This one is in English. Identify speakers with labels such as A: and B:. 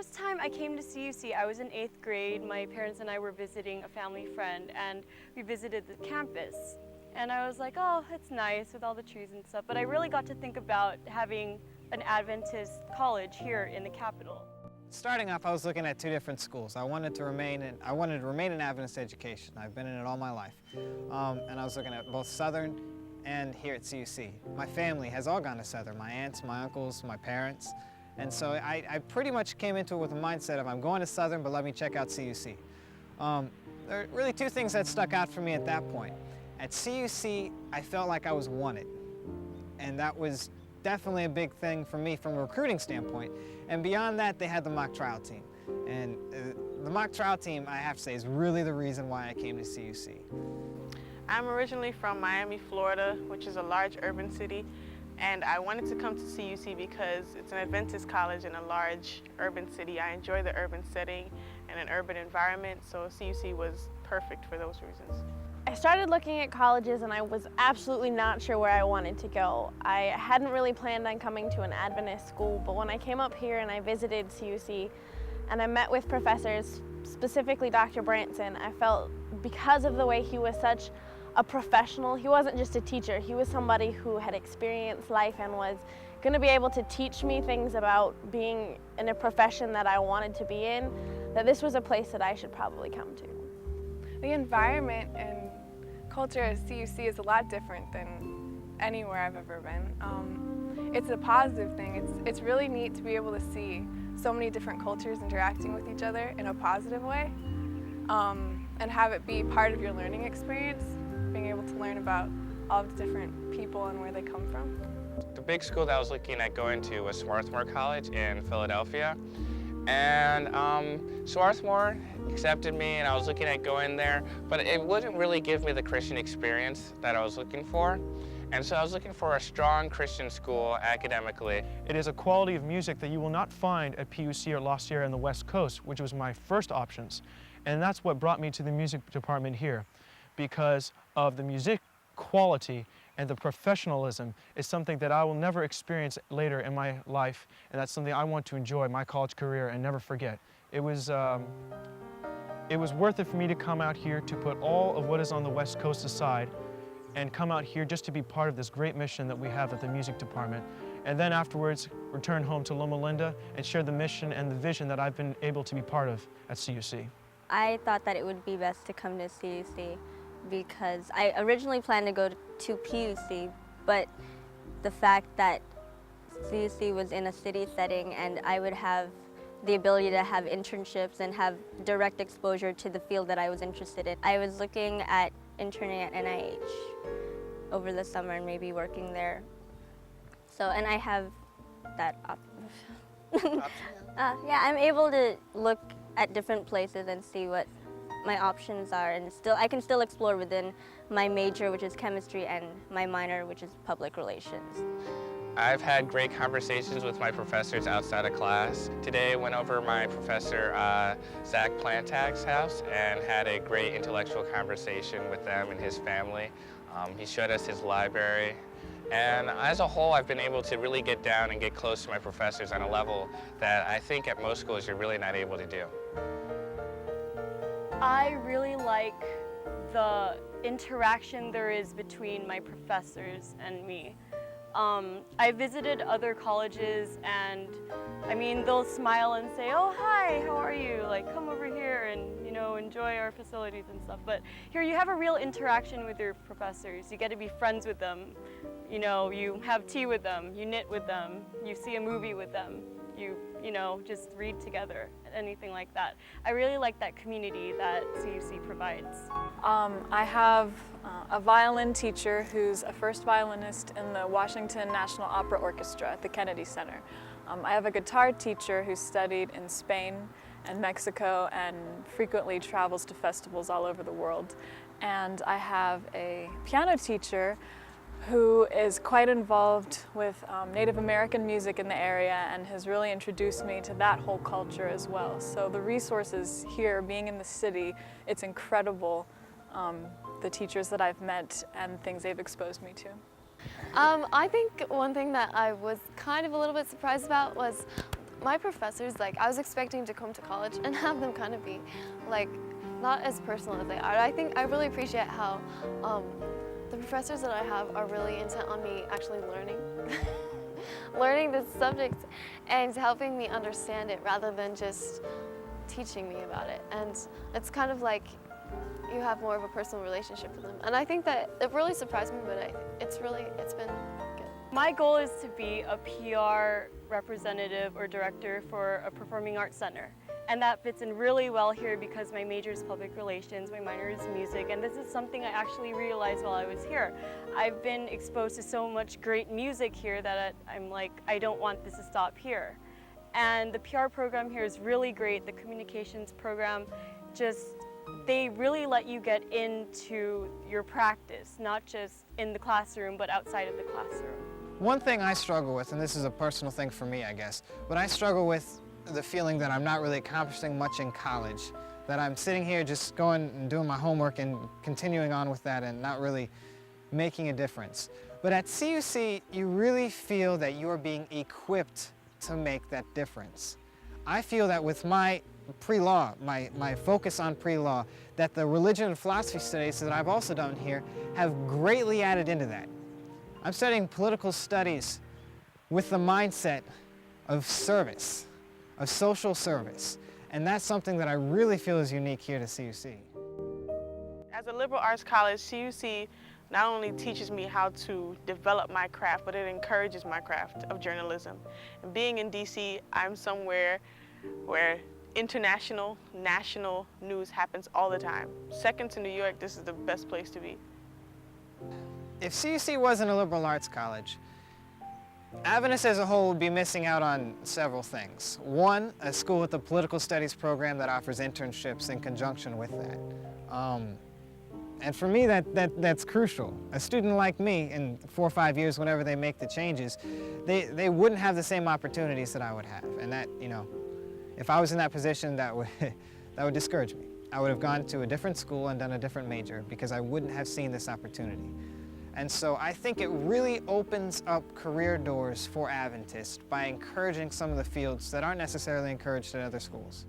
A: first time I came to CUC, I was in 8th grade. My parents and I were visiting a family friend, and we visited the campus. And I was like, oh, it's nice with all the trees and stuff. But I really got to think about having an Adventist college here in the capital.
B: Starting off, I was looking at two different schools. I wanted to remain in Adventist education. I've been in it all my life. And I was looking at both Southern and here at CUC. My family has all gone to Southern, my aunts, my uncles, my parents. And so I pretty much came into it with a mindset of I'm going to Southern, but let me check out CUC. There are really two things that stuck out for me at that point. At CUC, I felt like I was wanted. And that was definitely a big thing for me from a recruiting standpoint. And beyond that, they had the mock trial team. And the mock trial team, I have to say, is really the reason why I came to CUC.
C: I'm originally from Miami, Florida, which is a large urban city. And I wanted to come to CUC because it's an Adventist college in a large urban city. I enjoy the urban setting and an urban environment, so CUC was perfect for those reasons.
D: I started looking at colleges and I was absolutely not sure where I wanted to go. I hadn't really planned on coming to an Adventist school, but when I came up here and I visited CUC and I met with professors, specifically Dr. Branson, I felt because of the way he was such a professional, he wasn't just a teacher, he was somebody who had experienced life and was going to be able to teach me things about being in a profession that I wanted to be in, that this was a place that I should probably come to.
E: The environment and culture at CUC is a lot different than anywhere I've ever been. It's a positive thing. It's really neat to be able to see so many different cultures interacting with each other in a positive way, and have it be part of your learning experience, being able to learn about all the different people and where they come from.
F: The big school that I was looking at going to was Swarthmore College in Philadelphia. And Swarthmore accepted me and I was looking at going there, but it wouldn't really give me the Christian experience that I was looking for. And so I was looking for a strong Christian school academically.
G: It is a quality of music that you will not find at PUC or La Sierra in the West Coast, which was my first options. And that's what brought me to the music department here, because of the music quality and the professionalism is something that I will never experience later in my life, and that's something I want to enjoy my college career and never forget. It was worth it for me to come out here to put all of what is on the West Coast aside and come out here just to be part of this great mission that we have at the music department, and then afterwards return home to Loma Linda and share the mission and the vision that I've been able to be part of at CUC.
H: I thought that it would be best to come to CUC because I originally planned to go to PUC, but the fact that CUC was in a city setting and I would have the ability to have internships and have direct exposure to the field that I was interested in. I was looking at interning at NIH over the summer and maybe working there. So, and I have that option. Yeah, I'm able to look at different places and see what my options are, and I can still explore within my major, which is chemistry, and my minor, which is public relations.
F: I've had great conversations with my professors outside of class. Today I went over my professor Zach Plantag's house and had a great intellectual conversation with them and his family. He showed us his library. And as a whole, I've been able to really get down and get close to my professors on a level that I think at most schools you're really not able to do.
A: I really like the interaction there is between my professors and me. I visited other colleges and, I mean, they'll smile and say, oh, hi, how are you? Like, come over here and, you know, enjoy our facilities and stuff. But here you have a real interaction with your professors. You get to be friends with them. You know, you have tea with them, you knit with them, you see a movie with them, you know, just read together, anything like that. I really like that community that CUC provides.
E: I have a violin teacher who's a first violinist in the Washington National Opera Orchestra at the Kennedy Center. I have a guitar teacher who studied in Spain and Mexico and frequently travels to festivals all over the world. And I have a piano teacher who is quite involved with Native American music in the area and has really introduced me to that whole culture as well. So the resources here, being in the city, it's incredible, the teachers that I've met and things they've exposed me to.
I: I think one thing that I was kind of a little bit surprised about was My professors, like, I was expecting to come to college and have them kind of be, like, not as personal as they are. I think I really appreciate how the professors that I have are really intent on me actually learning. Learning this subject and helping me understand it rather than just teaching me about it. And it's kind of like you have more of a personal relationship with them. And I think that it really surprised me, but it's been good.
A: My goal is to be a PR representative or director for a performing arts center. And that fits in really well here because my major is public relations, my minor is music, and this is something I actually realized while I was here. I've been exposed to so much great music here that I'm like, I don't want this to stop here. And the PR program here is really great. The communications program, they really let you get into your practice, not just in the classroom, but outside of the classroom.
B: One thing I struggle with, and this is a personal thing for me, I guess, but I struggle with the feeling that I'm not really accomplishing much in college, that I'm sitting here just going and doing my homework and continuing on with that and not really making a difference. But at CUC, you really feel that you are being equipped to make that difference. I feel that with my pre-law, my focus on pre-law, that the religion and philosophy studies that I've also done here have greatly added into that. I'm studying political studies with the mindset of service, of social service, and that's something that I really feel is unique here to CUC.
C: As a liberal arts college, CUC not only teaches me how to develop my craft, but it encourages my craft of journalism. And being in DC, I'm somewhere where international, national news happens all the time. Second to New York, this is the best place to be.
B: If CUC wasn't a liberal arts college, Adventist as a whole would be missing out on several things. One, a school with a political studies program that offers internships in conjunction with that. And for me, that's crucial. A student like me, in 4 or 5 years, whenever they make the changes, they wouldn't have the same opportunities that I would have. And that, you know, if I was in that position, that would discourage me. I would have gone to a different school and done a different major because I wouldn't have seen this opportunity. And so I think it really opens up career doors for Adventists by encouraging some of the fields that aren't necessarily encouraged at other schools.